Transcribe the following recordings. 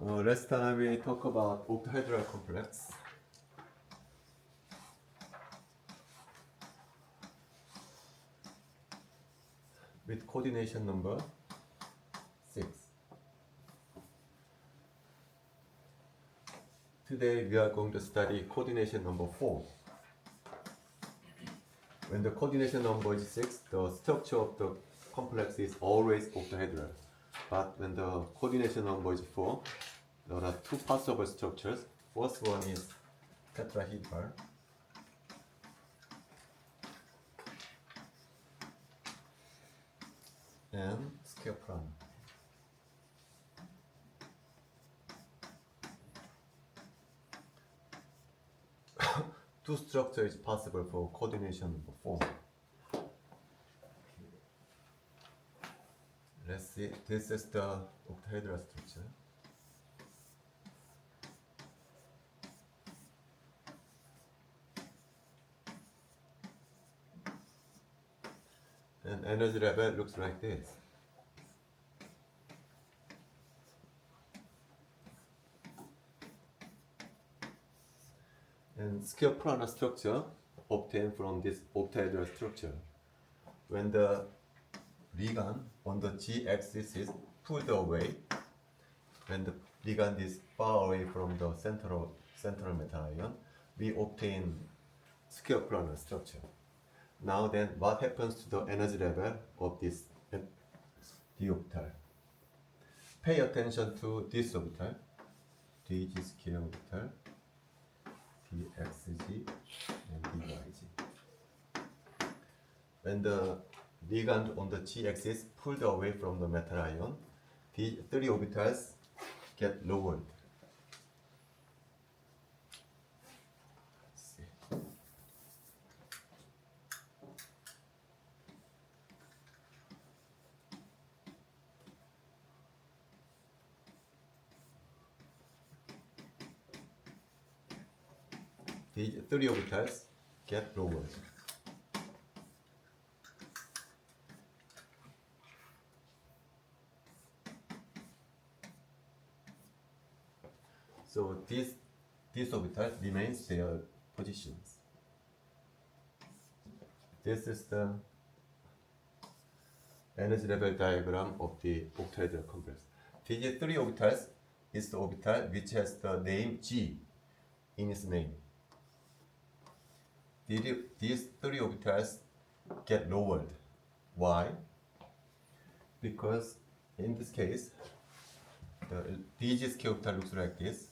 Last time we talk about octahedral complex. With coordination number 6. Today we are going to study coordination number 4. When the coordination number is 6, the structure of the complex is always octahedral. But when the coordination number is 4, there are two possible structures. First one is tetrahedral. And square planar. Two structures is possible for coordination number 4. Let's see, this is the octahedral structure. And energy level looks like this. And square planar structure obtained from this octahedral structure. When the ligand on the g-axis is pulled away, when the ligand is far away from the central metal ion, we obtain square planar structure. Now then, what happens to the energy level of this d orbital? Pay attention to this orbital, dg square orbital, dxg and dyg. When the ligand on the g-axis pulled away from the metal ion, the three orbitals get lowered. These three orbitals get lowered. So this orbital remains their positions. This is the energy level diagram of the octahedral complex. These three orbitals is the orbital which has the name G in its name. These three orbitals get lowered. Why? Because in this case, the dg square orbital looks like this.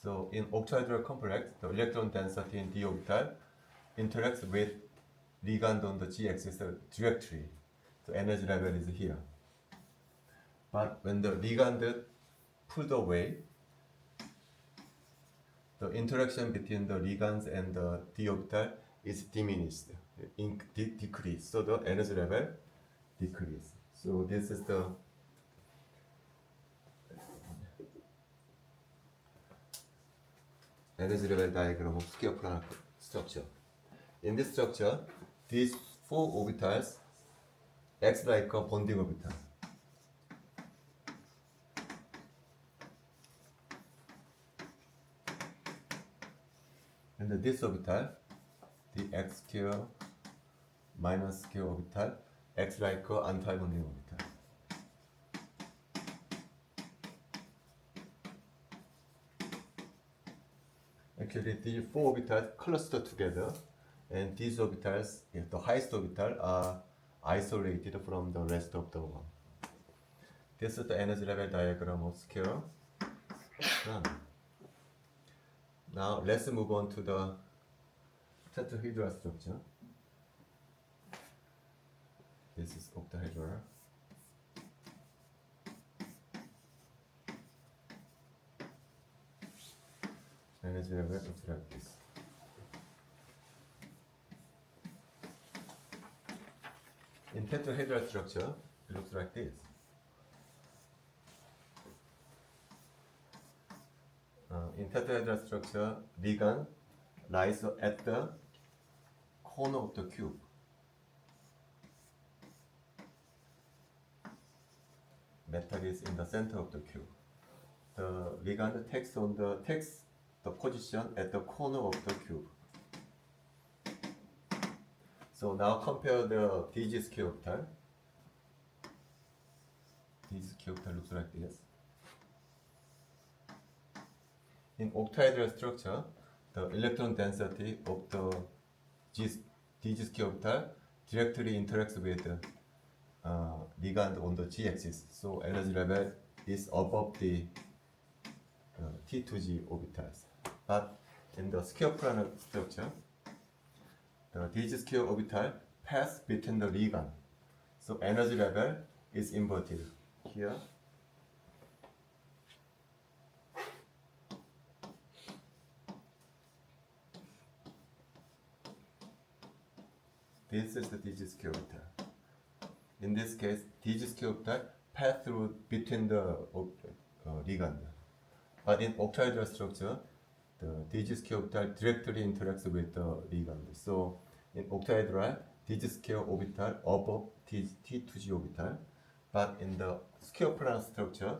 So in octahedral complex, the electron density in d orbital interacts with ligand on the g-axis directly. The energy level is here. But when the ligand pulled away, the interaction between the ligands and the d orbital is diminished, decreased. So the energy level decreases. So this is the energy level diagram of square planar structure. In this structure, these four orbitals act like a bonding orbital. And this orbital, the x square minus square orbital, acts like an anti-bonding orbital. Actually, these four orbitals cluster together, and these orbitals, the highest orbital, are isolated from the rest of the one. This is the energy level diagram of square planar. Now let's move on to the tetrahedral structure. This is octahedral. Energy level looks like this. In tetrahedral structure, it looks like this. In tetrahedral structure, ligand lies at the corner of the cube. metal is in the center of the cube. The ligand takes the position at the corner of the cube. So now compare the DG square orbital. DG square orbital looks like this. In octahedral structure, the electron density of the DG square orbital directly interacts with ligand on the g-axis. So energy level is above the T2G orbitals. But in the square planar structure, the DG square orbital pass between the ligand. So energy level is inverted here. This is the DG square orbital. In this case, DG square orbital pass through between the ligand. But in octahedral structure, the DG square orbital directly interacts with the ligand. So in octahedral, DG square orbital above T2G orbital, but in the square planar structure,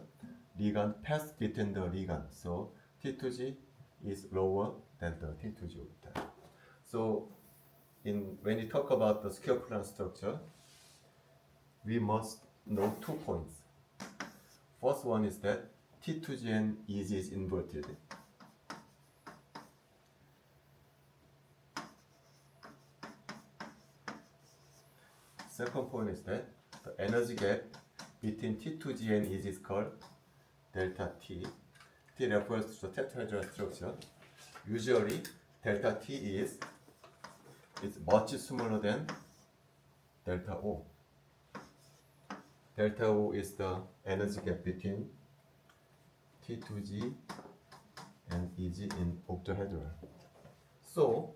ligand pass between the ligand. So T2G is lower than the T2G orbital. So when you talk about the square planar structure, we must know 2 points. First one is that T2G and EG is inverted. Second point is that the energy gap between T2G and EG is called delta T. T refers to the tetrahedral structure. Usually, delta T is much smaller than delta O. Delta O is the energy gap between T2G and EG in octahedral. So,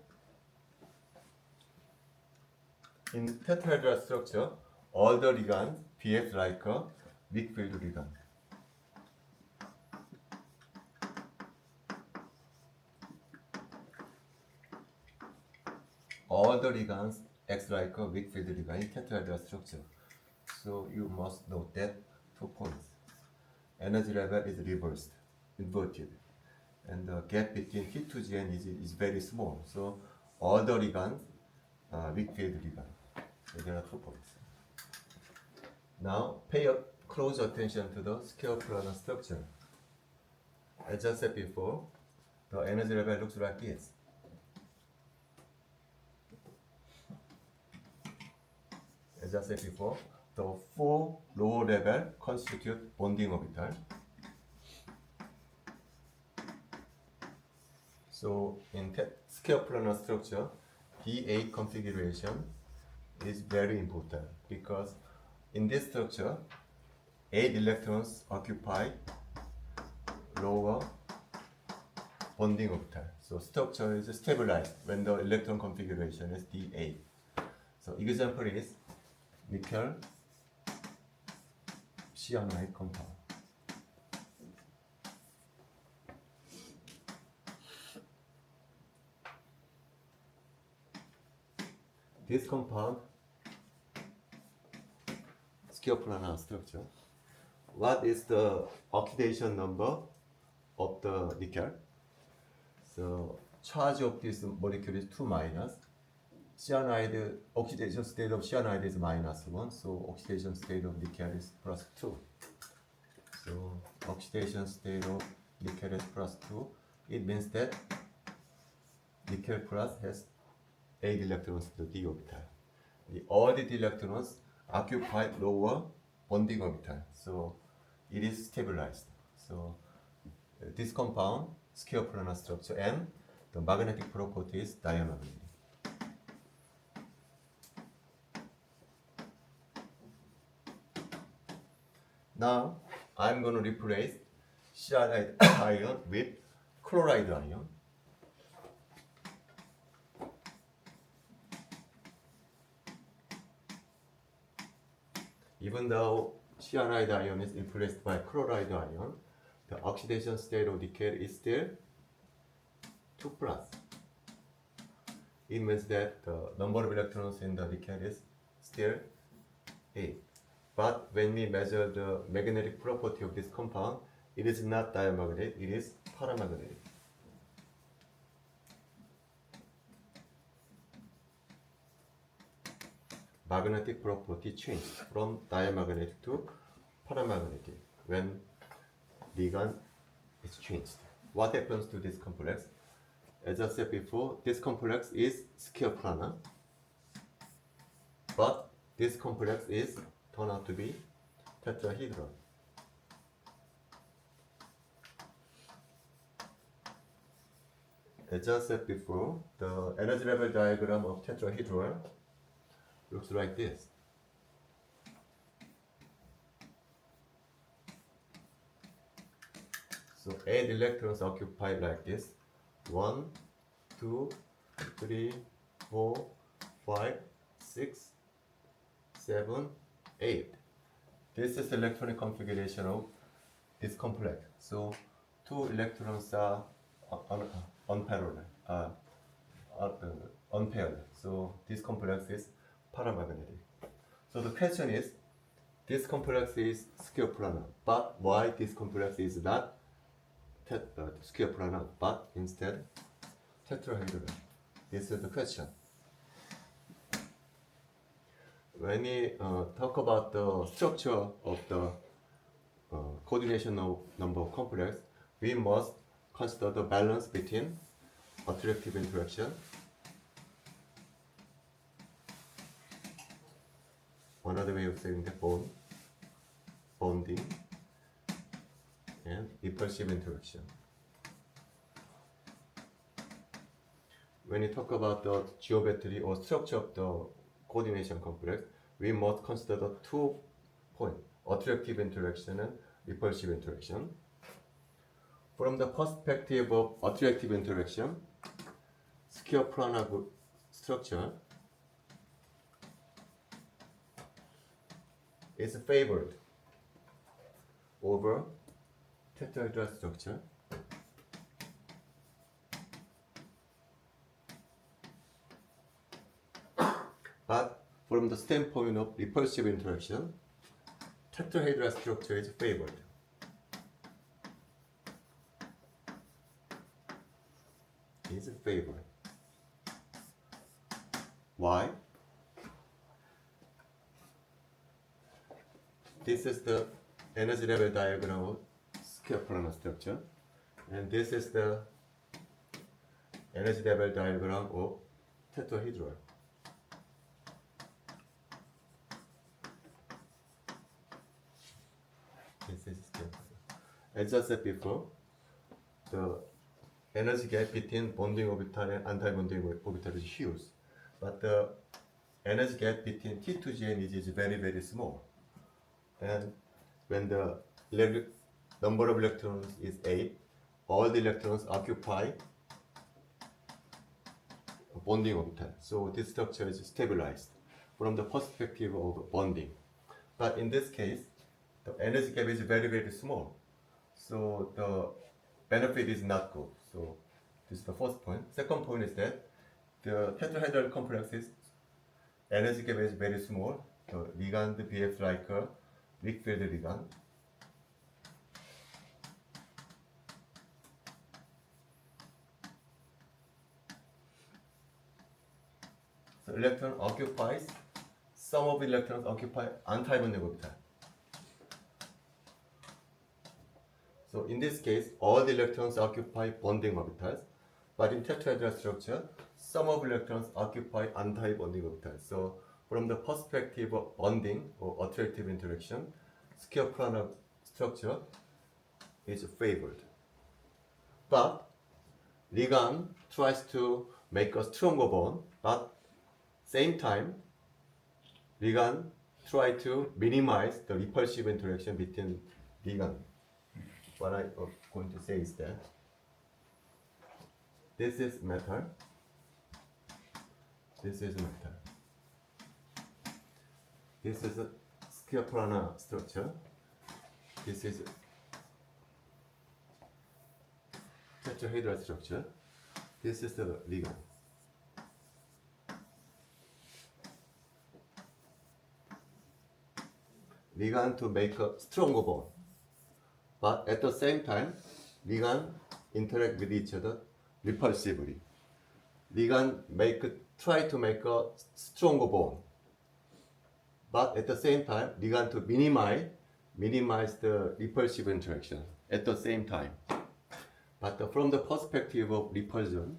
in tetrahedral structure, all the ligands behave like a weak field ligand. All the ligands act like a weak field ligand in tetrahedral structure. So you must note that 2 points. Energy level is reversed, inverted, and the gap between T2G and EG is very small. So all the ligands are weak field ligand. So there are 2 points. Now pay close attention to the square planar structure. As I said before, the energy level looks like this. As I said before, the 4 lower level constitute bonding orbital. So in square planar structure, D8 configuration is very important because in this structure, 8 electrons occupy lower bonding orbital. So structure is stabilized when the electron configuration is D8. So example is nickel cyanide compound. This compound, square planar structure. What is the oxidation number of the nickel? So charge of this molecule is 2 minus. Cyanide, oxidation state of cyanide is -1, so oxidation state of nickel is +2. So oxidation state of nickel is +2. It means that nickel plus has 8 electrons to the d orbital. All the electrons occupy lower bonding orbital, so it is stabilized. So this compound, square planar structure, and the magnetic property is diagonally. Now I'm going to replace cyanide ion with chloride ion. Even though cyanide ion is replaced by chloride ion, the oxidation state of nickel is still 2 plus. It means that the number of electrons in the nickel is still 8. But when we measure the magnetic property of this compound, it is not diamagnetic, it is paramagnetic. Magnetic property changed from diamagnetic to paramagnetic when ligand is changed. What happens to this complex? As I said before, this complex is square planar, but this complex is turned out to be tetrahedral. As I said before, the energy level diagram of tetrahedral looks like this. So 8 electrons occupied like this. 1, 2, 3, 4, 5, 6, 7, 8. This is the electronic configuration of this complex. So 2 electrons are unparalleled, unpaired. So this complex is paramagnetic. So the question is, this complex is square planar, but why this complex is not square planar, but instead tetrahedral? This is the question. When we talk about the structure of the coordination of number of complex, we must consider the balance between attractive interaction, another way of saying the bonding, and repulsive interaction. When we talk about the geometry or structure of the coordination complex, we must consider the 2 points, attractive interaction and repulsive interaction. From the perspective of attractive interaction, square planar structure is favored over tetrahedral structure. But from the standpoint of repulsive interaction, tetrahedral structure is favored. Is favored. Why? This is the energy level diagram of square planar structure, and this is the energy level diagram of tetrahedral. This is square planar. As I said before, the energy gap between bonding orbital and anti-bonding orbital is huge, but the energy gap between T2G and EG is very, very small. And when the number of electrons is 8, all the electrons occupy a bonding orbital. So this structure is stabilized from the perspective of bonding. But in this case, the energy gap is very, very small. So the benefit is not good. So this is the first point. Second point is that the tetrahedral complexes energy gap is very small. The ligand behaves like a weak field ligand. So electron occupies, some of the electrons occupy anti-bonding orbital. So in this case, all the electrons occupy bonding orbitals, but in tetrahedral structure, some of electrons occupy anti-bonding orbitals. So from the perspective of bonding or attractive interaction, square planar structure is favored. But ligand tries to make a stronger bond, but same time, ligand try to minimize the repulsive interaction between ligand. What I'm going to say is that this is metal, this is metal. This is a square planar structure. This is tetrahedral structure. This is the ligand. ligand to make a stronger bond. But at the same time, ligand interact with each other repulsively. Ligand try to make a stronger bond. But at the same time, ligand to minimize the repulsive interaction at the same time. But from the perspective of repulsion,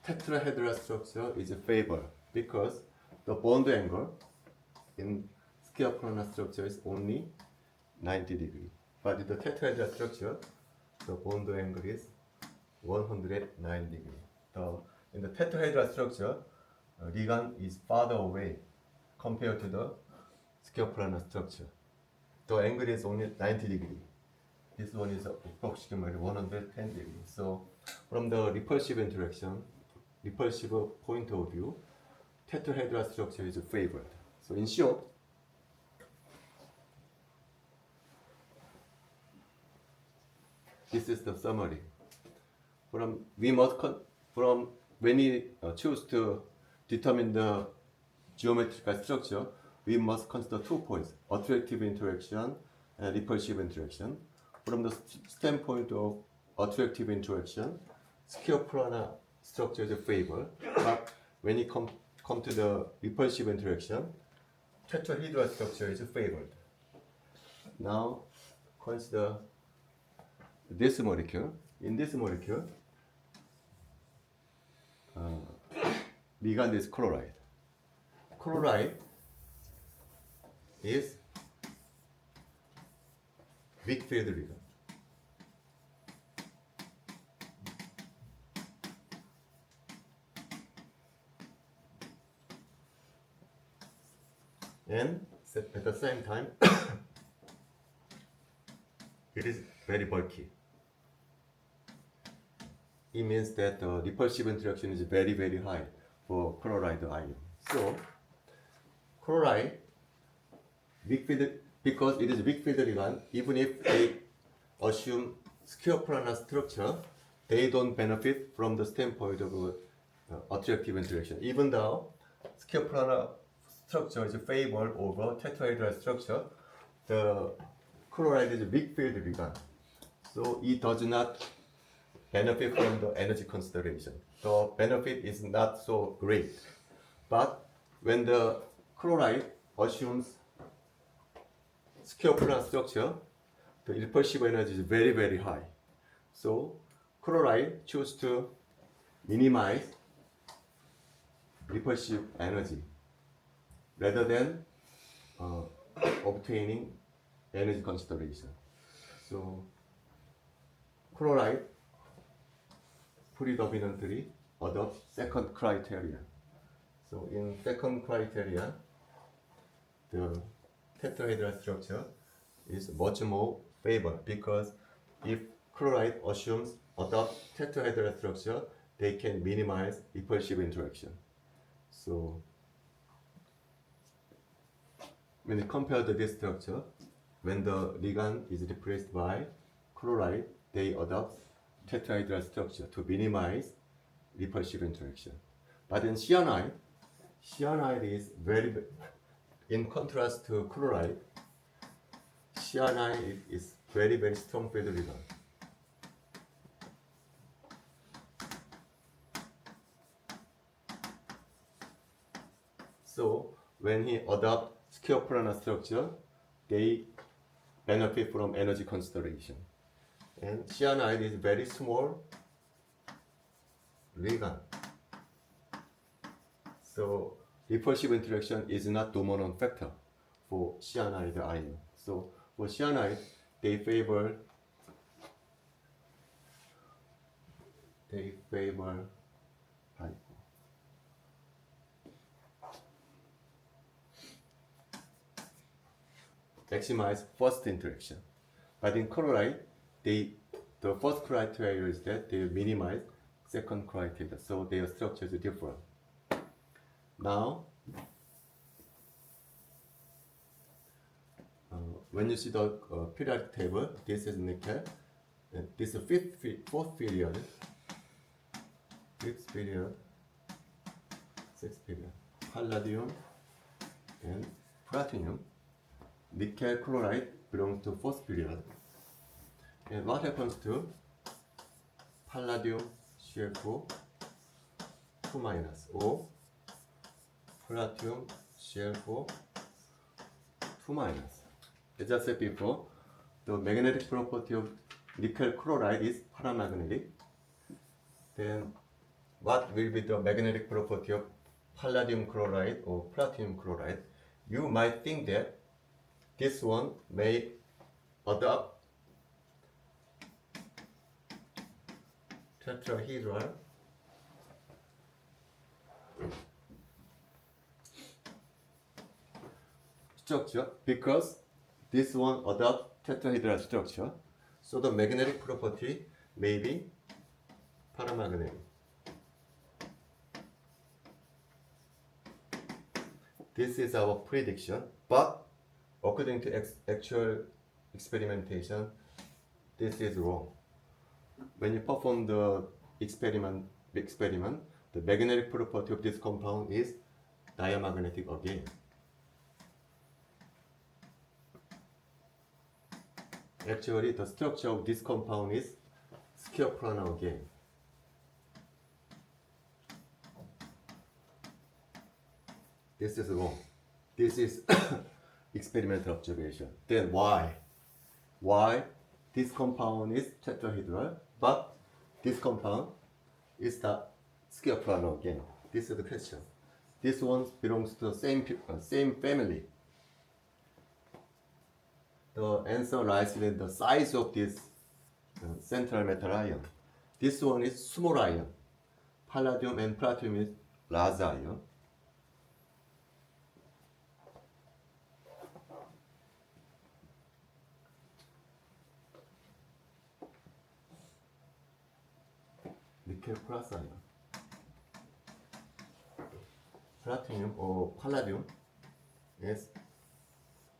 tetrahedral structure is favored because the bond angle in square planar structure is only 90 degrees. But in the tetrahedral structure, the bond angle is 109 degrees. In the tetrahedral structure, ligand is farther away compared to the square planar structure. The angle is only 90 degrees. This one is approximately 110 degrees. So from the repulsive point of view, tetrahedral structure is favored. So in short, this is the summary. From when we choose to determine the geometrical structure, we must consider 2 points: attractive interaction and repulsive interaction. From the standpoint of attractive interaction, square planar structure is favored. But when you come to the repulsive interaction, tetrahedral structure is favored. Now consider this molecule. In this molecule, ligand is chloride. Chloride is weak field ligand. And at the same time, it is very bulky. It means that the repulsive interaction is very, very high for chloride ion. So, chloride, weak field, because it is weak field ligand, even if they assume square planar structure, they don't benefit from the standpoint of attractive interaction. Even though square planar structure is favored over tetrahedral structure, the chloride is weak field ligand, so it does not benefit from the energy consideration. The benefit is not so great. But when the chloride assumes square planar structure, the repulsive energy is very, very high. So chloride chooses to minimize repulsive energy rather than obtaining energy consideration. So chloride predominantly adopts second criterion. So in second criterion, the tetrahedral structure is much more favored because if chloride adopts tetrahedral structure, they can minimize repulsive interaction. So when you compare this structure, when the ligand is replaced by chloride, they adopt tetrahedral structure to minimize repulsive interaction. But in cyanide is very, in contrast to chloride, cyanide is very, very strong field ligand. So when he adopts square planar structure, they benefit from energy consideration. And cyanide is very small ligand. So repulsive interaction is not dominant factor for cyanide ion. So for cyanide, they favor maximize first interaction. But in chloride, the first criteria is that they minimize second criteria, so their structure is different. Now, when you see the periodic table, this is nickel, This is fourth period, fifth period, sixth period. Palladium and platinum. Nickel chloride belongs to fourth period. And what happens to palladium Cl4 2 minus or platinum Cl4 2 minus? As I said before, the magnetic property of nickel chloride is paramagnetic. Then what will be the magnetic property of palladium chloride or platinum chloride? You might think that this one may adopt tetrahedral structure because this one adopts tetrahedral structure. So the magnetic property may be paramagnetic. This is our prediction, but according to actual experimentation, this is wrong. When you perform the experiment, the magnetic property of this compound is diamagnetic again. Actually, the structure of this compound is square-planar again. This is wrong. This is experimental observation. Then why? Why this compound is tetrahedral, but this compound is the square-planar again? This is the question. This one belongs to the same family. The answer lies in the size of this central metal ion. This one is small ion. Palladium and platinum is large ion. Nickel plus ion. Platinum or palladium is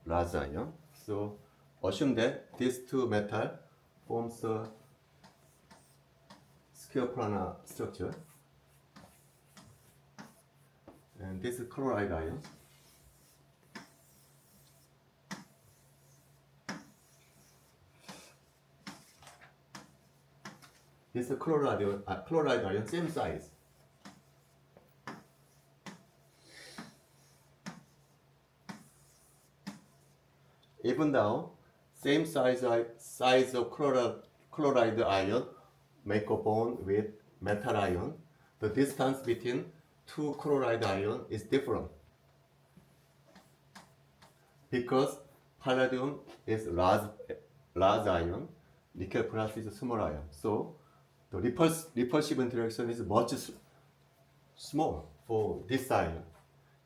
large ion. So assume that these two metals forms a square-planar structure, and this is chloride ion. This is chloride ion, same size. Even though same size of chloride ion make a bond with metal ion, the distance between two chloride ion is different. Because palladium is large ion, nickel plus is small ion. So the repulsive interaction is much small for this ion.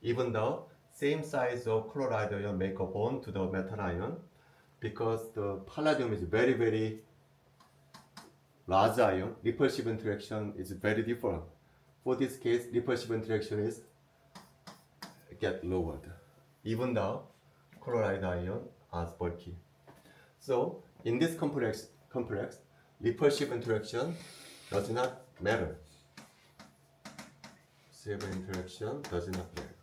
Even though same size of chloride ion make a bond to the metal ion, because the palladium is very, very large ion, repulsive interaction is very different. For this case, repulsive interaction is get lowered, even though chloride ion are bulky. So in this complex, repulsive interaction does not matter. Repulsive interaction does not matter.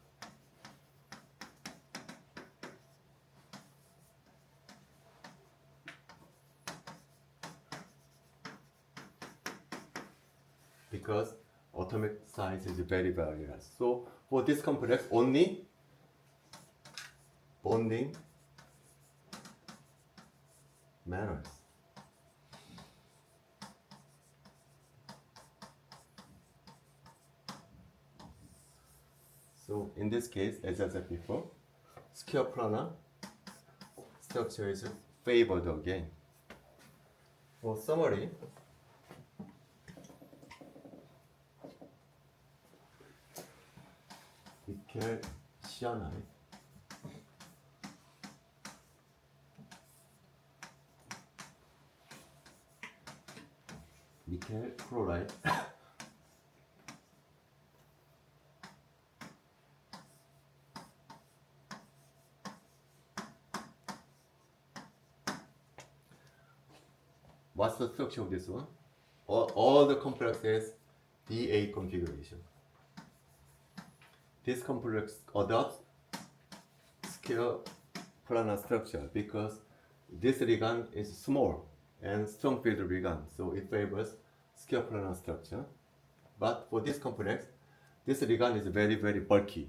Because atomic size is very various. So for this complex, only bonding matters. So in this case, as I said before, square-planar structure is favored again. For summary, nickel cyanide, nickel chloride, what's the structure of this one? All the complexes DA configuration. This complex adopts square planar structure because this ligand is small and strong field ligand, so it favors square planar structure. But for this complex, this ligand is very bulky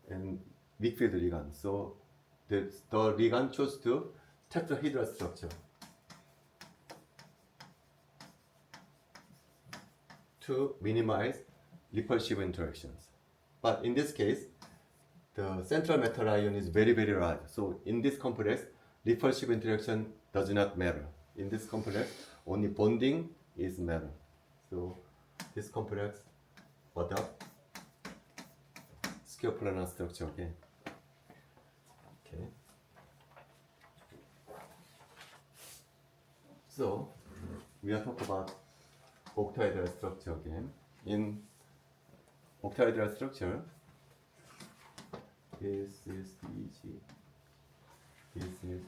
and weak field ligand, so the ligand chose to tetrahedral structure to minimize repulsive interactions. But in this case, the central metal ion is very large. So in this complex, repulsive interaction does not matter. In this complex, only bonding is matter. So this complex adopt square planar structure again. Okay. So we are talking about octahedral structure again. In octahedral structure, this is EG, this is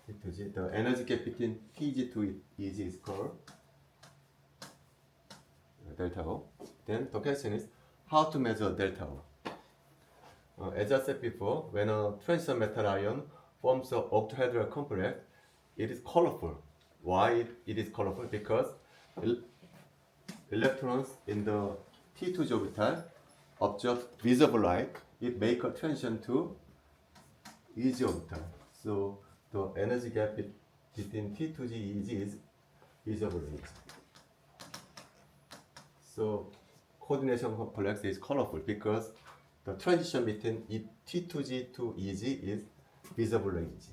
T2G. The energy gap between TG to EG is called delta O. Then the question is how to measure delta O. As I said before, when a transition metal ion forms an octahedral complex, it is colorful. Why it is colorful? Because electrons in the T2G orbital observe visible light. It makes a transition to EG orbital. So the energy gap between T2G EG is visible light. So coordination complex is colorful because the transition between T2G to EG is visible range.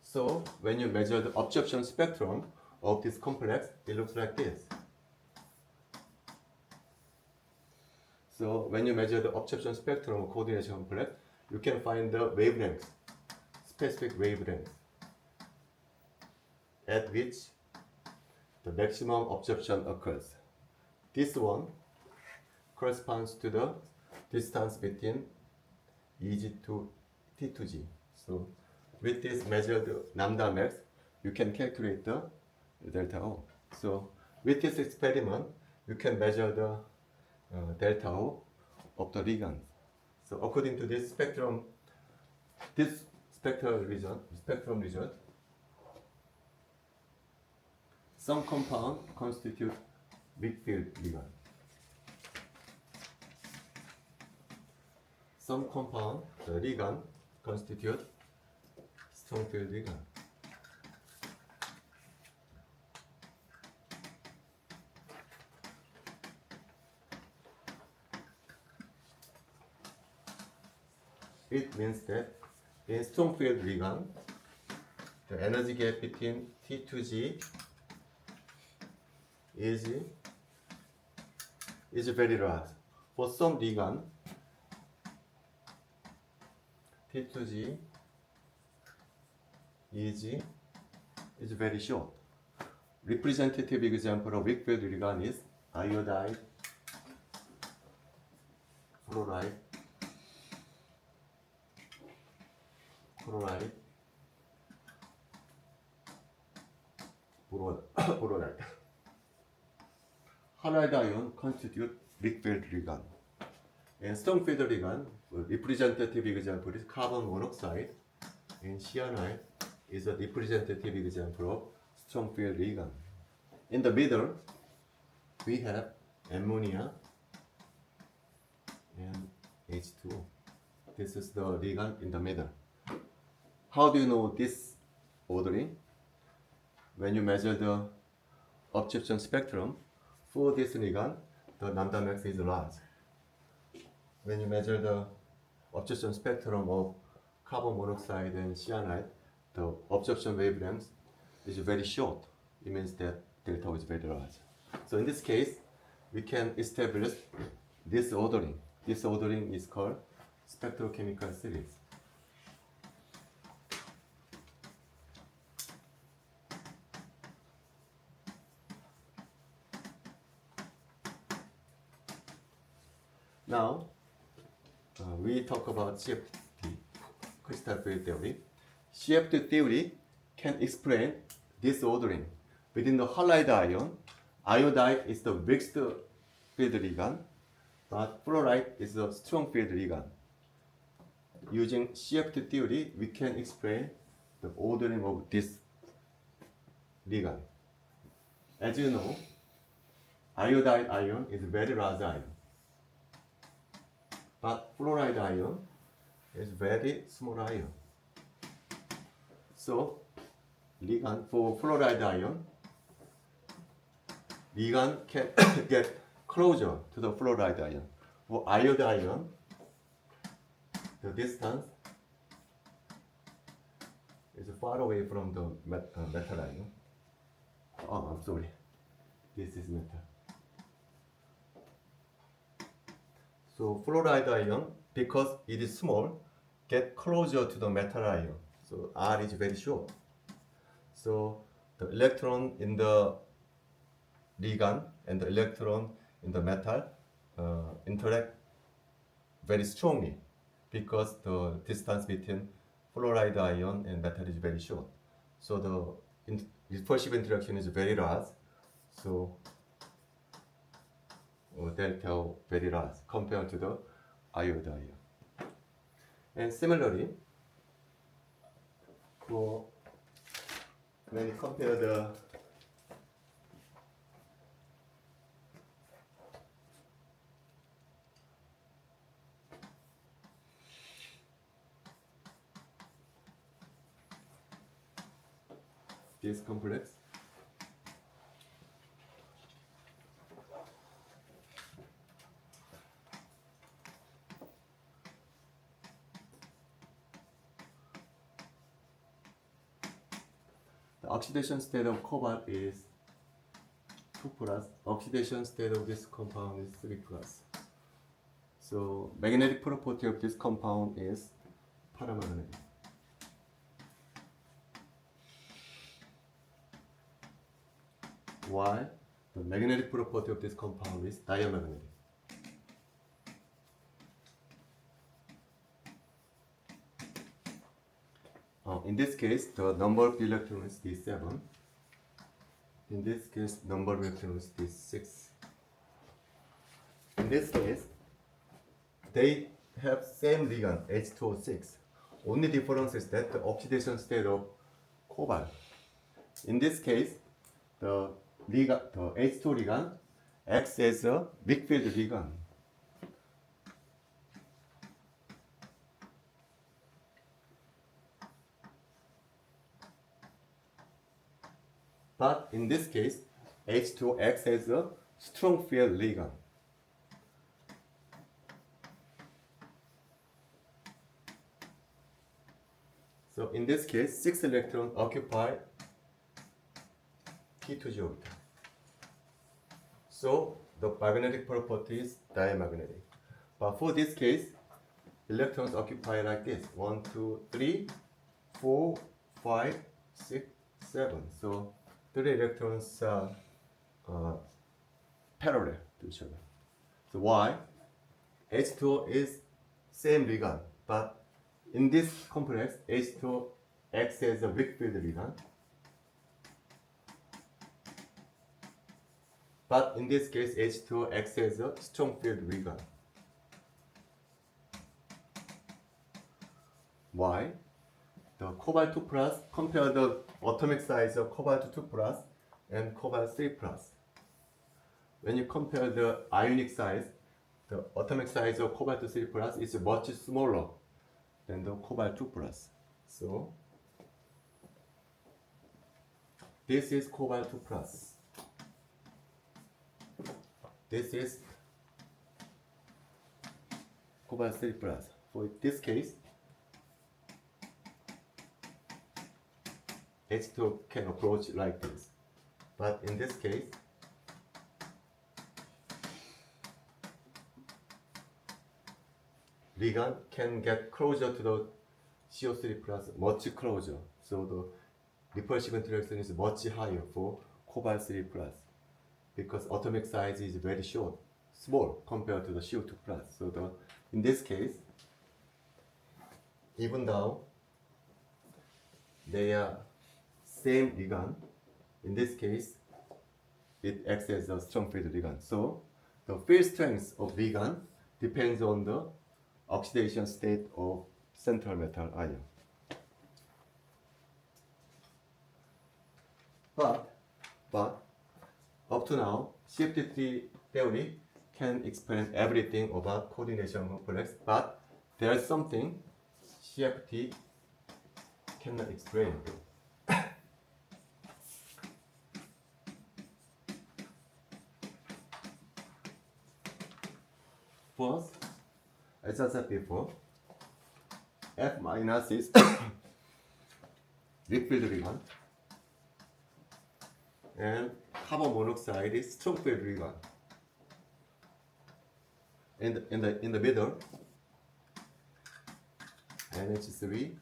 So when you measure the absorption spectrum of this complex, it looks like this. So when you measure the absorption spectrum of coordination complex, you can find the wavelength, specific wavelength, at which the maximum absorption occurs. This one corresponds to the distance between EG to T2G. So with this measured lambda max, you can calculate the delta O. So with this experiment, you can measure the delta O of the ligand. So according to this spectrum, this spectrum region, some compound constitute weak field ligand. Some compound, the ligand, constitute strong field ligand. It means that in strong field ligand, the energy gap between T2G is very large. For some ligand, T2G EG is very short. Representative example of weak field ligand is iodide, fluoride, boronite. Halide ion constitute weak field ligand. And strong field ligand, representative example is carbon monoxide, and cyanide is a representative example of strong field ligand. In the middle, we have ammonia and H2O. This is the ligand in the middle. How do you know this ordering? When you measure the absorption spectrum for this ligand, the lambda max is large. When you measure the absorption spectrum of carbon monoxide and cyanide, the absorption wavelength is very short. It means that delta is very large. So in this case, we can establish this ordering. This ordering is called spectrochemical series. Now, we talk about CFT, crystal field theory. CFT theory can explain disordering. Within the halide ion, iodide is the weakest field ligand, but fluoride is the strong field ligand. Using CF2 theory, we can explain the ordering of this ligand. As you know, iodide ion is very large ion, but fluoride ion is very small ion. So, ligand for fluoride ion, ligand can get closer to the fluoride ion. For iodide ion, the distance is far away from the metal ion. Oh, I'm sorry. This is metal. So fluoride ion, because it is small, get closer to the metal ion. So R is very short. So the electron in the ligand and the electron in the metal interact very strongly because the distance between fluoride ion and metal is very short. So the repulsive interaction is very large. So delta very large compared to the iodide ion. And similarly, when you compare the this complex, the oxidation state of cobalt is 2 plus. Oxidation state of this compound is 3 plus. So magnetic property of this compound is paramagnetic. While the magnetic property of this compound is diamagnetic. In this case, the number of electrons is 7. In this case, number of electrons is 6. In this case, they have same ligand, H2O6. Only difference is that the oxidation state of cobalt. In this case, the H2 ligand acts as a weak field ligand. But in this case, H2 acts as a strong field ligand. So in this case, 6 electrons occupy P2G orbital. So the magnetic property is diamagnetic. But for this case, electrons occupy like this: 1, 2, 3, 4, 5, 6, 7. So 3 electrons are parallel to each other. So why? H2O is same ligand, but in this complex, H2O acts as a weak field ligand. But in this case, H2O acts as a strong field ligand. Why? The cobalt 2 plus, compare the atomic size of cobalt 2 plus and cobalt 3 plus. When you compare the ionic size, the atomic size of cobalt 3 plus is much smaller than the cobalt 2 plus. So this is cobalt 2 plus. This is cobalt 3 plus. For this case, H2 can approach like this. But in this case, ligand can get closer to the CO3 plus, much closer. So the repulsive interaction is much higher for cobalt 3 plus because atomic size is very short, small compared to the CO2 plus. So in this case, even though they are same ligand, In this case, it acts as a strong field ligand. So the field strength of ligand depends on the oxidation state of central metal ion. But up to now, CFT theory can explain everything about coordination complex, but there's something CFT cannot explain. First, as I said before, F minus is weak field ligand, and carbon monoxide is strong field ligand. In the middle, NH3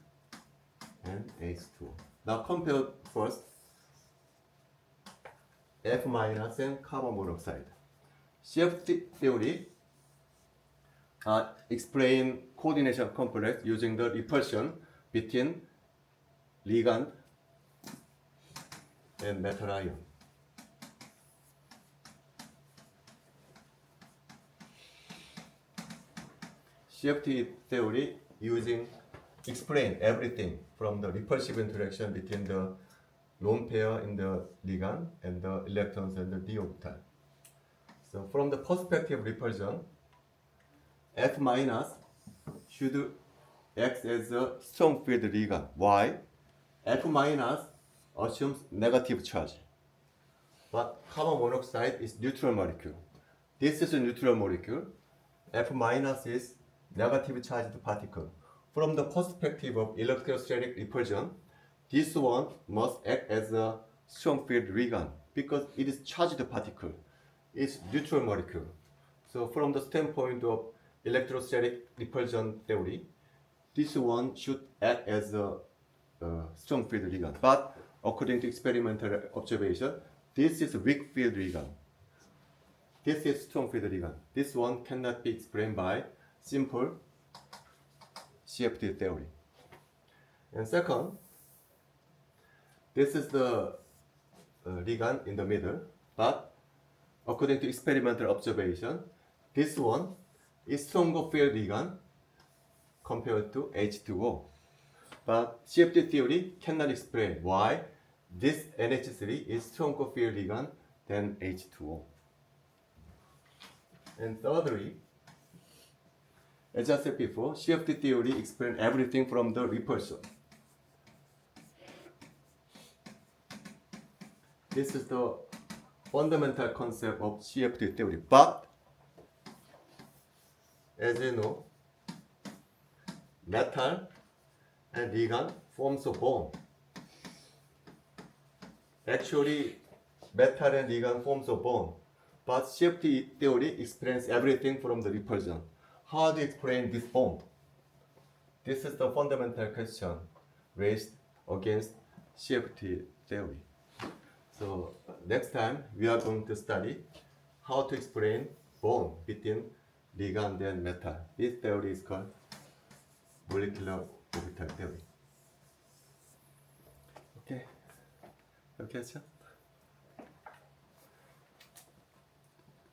and H2. Now compare first F minus and carbon monoxide. CFT theory explain coordination complex using the repulsion between ligand and metal ion. CFT theory explain everything from the repulsive interaction between the lone pair in the ligand and the electrons and the d orbital. So from the perspective of repulsion, F minus should act as a strong field ligand. Why? F minus assumes negative charge, but carbon monoxide is neutral molecule. This is a neutral molecule. F minus is negative charged particle. From the perspective of electrostatic repulsion, this one must act as a strong field ligand because it is charged particle. It's neutral molecule. So from the standpoint of electrostatic repulsion theory, this one should act as a strong field ligand. But according to experimental observation, this is weak field ligand. This is strong field ligand. This one cannot be explained by simple CFT theory. And second, this is the ligand in the middle, but according to experimental observation, this one is stronger field ligand compared to H2O. But CFT theory cannot explain why this NH3 is stronger field ligand than H2O. And thirdly, as I said before, CFT theory explains everything from the repulsion. This is the fundamental concept of CFT theory. But, as you know, metal and ligand forms a bond. Actually, metal and ligand forms a bond. But CFT theory explains everything from the repulsion. How do you explain this bond? This is the fundamental question raised against CFT theory. So next time we are going to study how to explain bond between ligand and metal. This theory is called molecular orbital theory. Okay, okay,